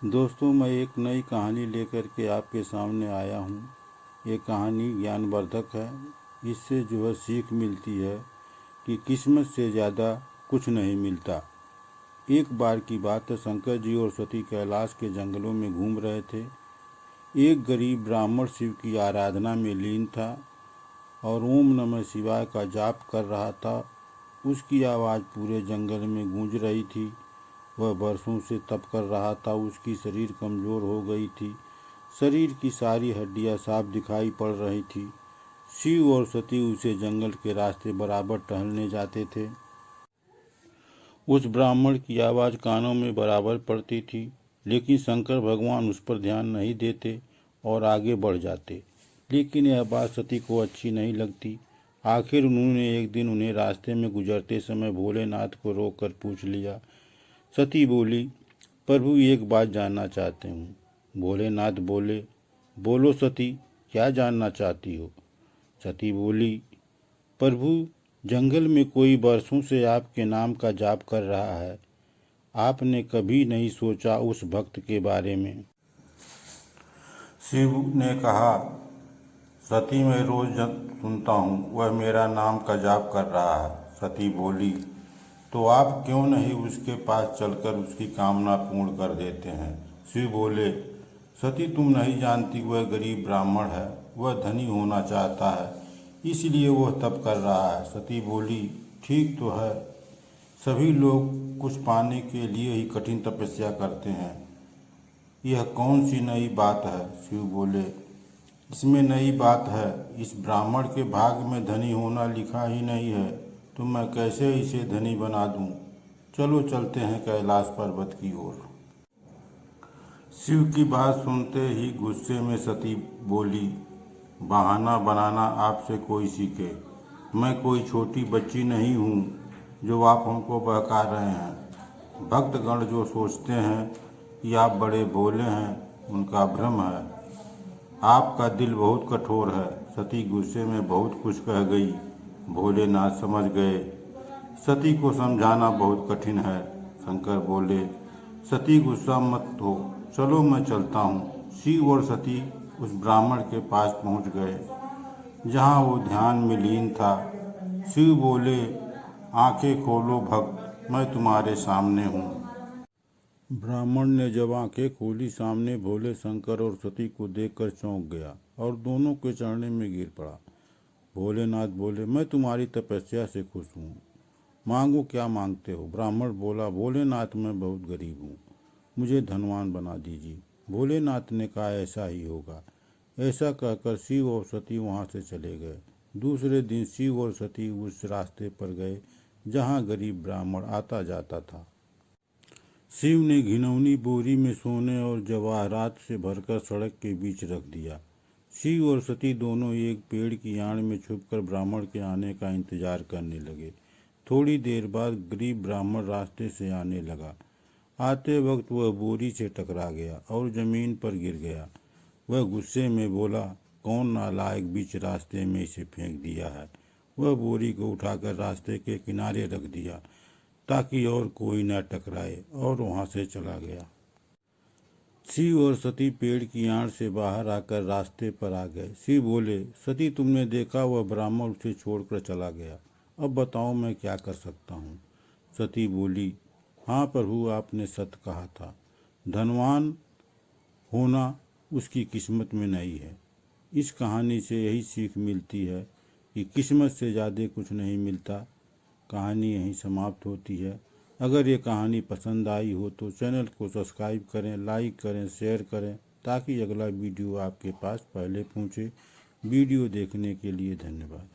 दोस्तों, मैं एक नई कहानी लेकर के आपके सामने आया हूँ। ये कहानी ज्ञानवर्धक है। इससे जो है सीख मिलती है कि किस्मत से ज़्यादा कुछ नहीं मिलता। एक बार की बात है, शंकर जी और सती कैलाश के जंगलों में घूम रहे थे। एक गरीब ब्राह्मण शिव की आराधना में लीन था और ओम नमः शिवाय का जाप कर रहा था। उसकी आवाज़ पूरे जंगल में गूंज रही थी। वह बरसों से तप कर रहा था। उसकी शरीर कमज़ोर हो गई थी। शरीर की सारी हड्डियां साफ दिखाई पड़ रही थी। शिव और सती उसे जंगल के रास्ते बराबर टहलने जाते थे। उस ब्राह्मण की आवाज़ कानों में बराबर पड़ती थी, लेकिन शंकर भगवान उस पर ध्यान नहीं देते और आगे बढ़ जाते। लेकिन यह बात सती को अच्छी नहीं लगती। आखिर उन्होंने एक दिन उन्हें रास्ते में गुजरते समय भोलेनाथ को रोककर पूछ लिया। सती बोली, प्रभु एक बात जानना चाहते हूँ। भोलेनाथ बोले, बोलो सती, क्या जानना चाहती हो? सती बोली, प्रभु, जंगल में कोई बरसों से आपके नाम का जाप कर रहा है। आपने कभी नहीं सोचा उस भक्त के बारे में? शिव ने कहा, सती, मैं रोज सुनता हूँ, वह मेरा नाम का जाप कर रहा है। सती बोली, तो आप क्यों नहीं उसके पास चलकर उसकी कामना पूर्ण कर देते हैं? शिव बोले, सती, तुम नहीं जानती, वह गरीब ब्राह्मण है। वह धनी होना चाहता है, इसलिए वह तप कर रहा है। सती बोली, ठीक तो है, सभी लोग कुछ पाने के लिए ही कठिन तपस्या करते हैं। यह कौन सी नई बात है? शिव बोले, इसमें नई बात है। इस ब्राह्मण के भाग्य में धनी होना लिखा ही नहीं है, तो मैं कैसे इसे धनी बना दूं? चलो चलते हैं कैलाश पर्वत की ओर। शिव की बात सुनते ही गुस्से में सती बोली, बहाना बनाना आपसे कोई सीखे। मैं कोई छोटी बच्ची नहीं हूँ जो आप हमको बहका रहे हैं। भक्तगण जो सोचते हैं कि आप बड़े भोले हैं, उनका भ्रम है। आपका दिल बहुत कठोर है। सती गुस्से में बहुत कुछ कह गई। भोलेनाथ समझ गए। सती को समझाना बहुत कठिन है। शंकर बोले, सती गुस्सा मत हो, चलो मैं चलता हूँ। शिव और सती उस ब्राह्मण के पास पहुँच गए जहाँ वो ध्यान में लीन था। शिव बोले, आंखें खोलो भक्त, मैं तुम्हारे सामने हूँ। ब्राह्मण ने जब आंखें खोली, सामने भोले शंकर और सती को देखकर चौंक गया और दोनों के चरणों में गिर पड़ा। भोलेनाथ बोले, मैं तुम्हारी तपस्या से खुश हूँ, मांगो क्या मांगते हो? ब्राह्मण बोला, भोलेनाथ, मैं बहुत गरीब हूँ, मुझे धनवान बना दीजिए। भोलेनाथ ने कहा, ऐसा ही होगा। ऐसा कहकर शिव और सती वहाँ से चले गए। दूसरे दिन शिव और सती उस रास्ते पर गए जहाँ गरीब ब्राह्मण आता जाता था। शिव ने घिनौनी बोरी में सोने और जवाहरात से भरकर सड़क के बीच रख दिया। शिव और सती दोनों एक पेड़ की आड़ में छुपकर ब्राह्मण के आने का इंतजार करने लगे। थोड़ी देर बाद गरीब ब्राह्मण रास्ते से आने लगा। आते वक्त वह बोरी से टकरा गया और जमीन पर गिर गया। वह गुस्से में बोला, कौन नालायक बीच रास्ते में इसे फेंक दिया है? वह बोरी को उठाकर रास्ते के किनारे रख दिया ताकि और कोई न टकराए और वहां से चला गया। शिव और सती पेड़ की आड़ से बाहर आकर रास्ते पर आ गए। शिव बोले, सती, तुमने देखा, वह ब्राह्मण उसे छोड़कर चला गया। अब बताओ मैं क्या कर सकता हूँ? सती बोली, हाँ प्रभु, आपने सत्य कहा था। धनवान होना उसकी किस्मत में नहीं है। इस कहानी से यही सीख मिलती है कि किस्मत से ज़्यादा कुछ नहीं मिलता। कहानी यहीं समाप्त होती है। अगर ये कहानी पसंद आई हो तो चैनल को सब्सक्राइब करें, लाइक करें, शेयर करें ताकि अगला वीडियो आपके पास पहले पहुँचे। वीडियो देखने के लिए धन्यवाद।